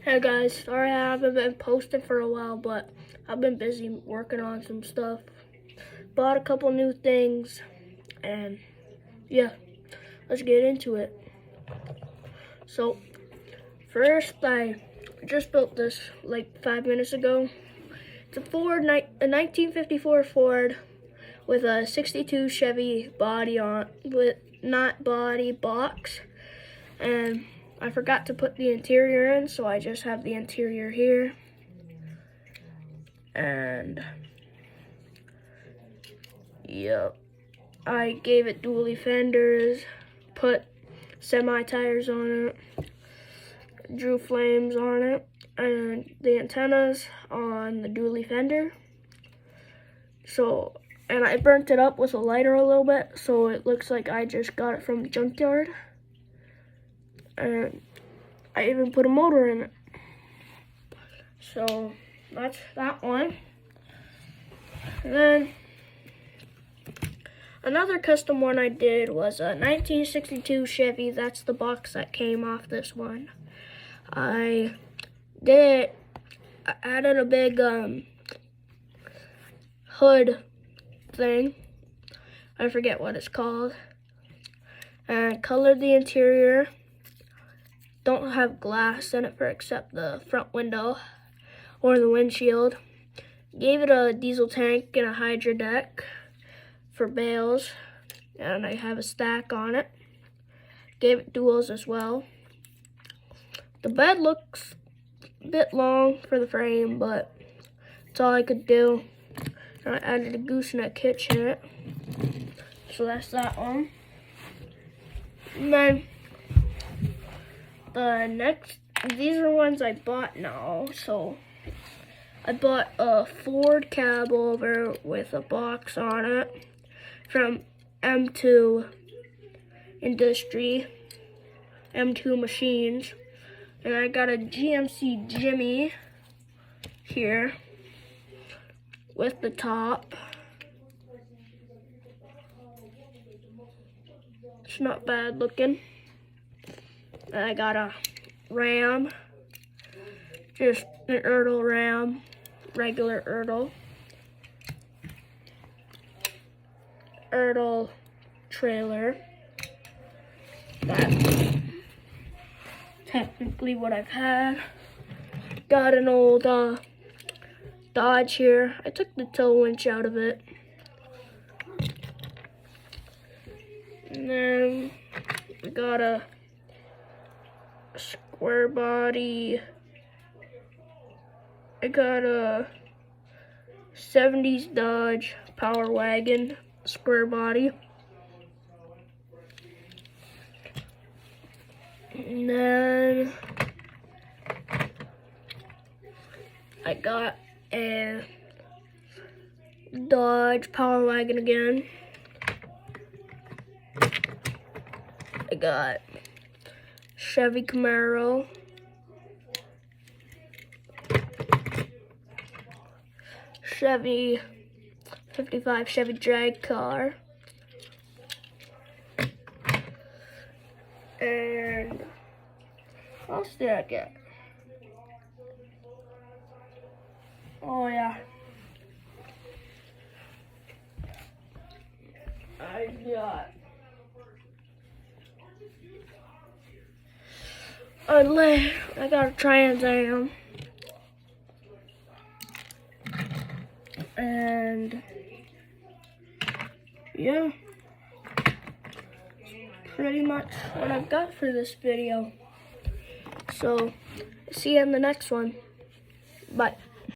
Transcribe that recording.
Hey guys, sorry I haven't been posting for a while, but I've been busy working on some stuff. Bought a couple new things, and yeah, let's get into it. So, first I just built this like 5 minutes ago. It's a 1954 Ford with a 62 Chevy body on, with not body box, and I forgot to put the interior in, so I just have the interior here. And yep, I gave it dually fenders, put semi tires on it, drew flames on it, and the antennas on the dually fender. So, and I burnt it up with a lighter a little bit, so it looks like I just got it from the junkyard. And I even put a motor in it. So that's that one. And then another custom one I did was a 1962 Chevy. That's the box that came off this one. I added a big hood thing. I forget what it's called. And colored the interior. Don't have glass in it for except the front window or the windshield. Gave it a diesel tank and a hydro deck for bales, and I have a stack on it. Gave it duals as well. The bed looks a bit long for the frame, but that's all I could do. And I added a gooseneck hitch in it. So that's that one. And then the next, these are ones I bought now. So I bought a Ford cab over with a box on it from M2 Industry, M2 Machines. And I got a GMC Jimmy here with the top. It's not bad looking. And I got a Ram, just an Ertl Ram, regular Ertl trailer. That's technically what I've had. Got an old Dodge here. I took the tow winch out of it. And then I got a square body. I got a 70s Dodge Power Wagon square body. And then I got a Dodge Power Wagon again. I got Chevy Camaro. Chevy 55 Chevy drag car. And what else did I get? Oh yeah, I got a Trans Am. And yeah, pretty much what I've got for this video. So see you in the next one. Bye.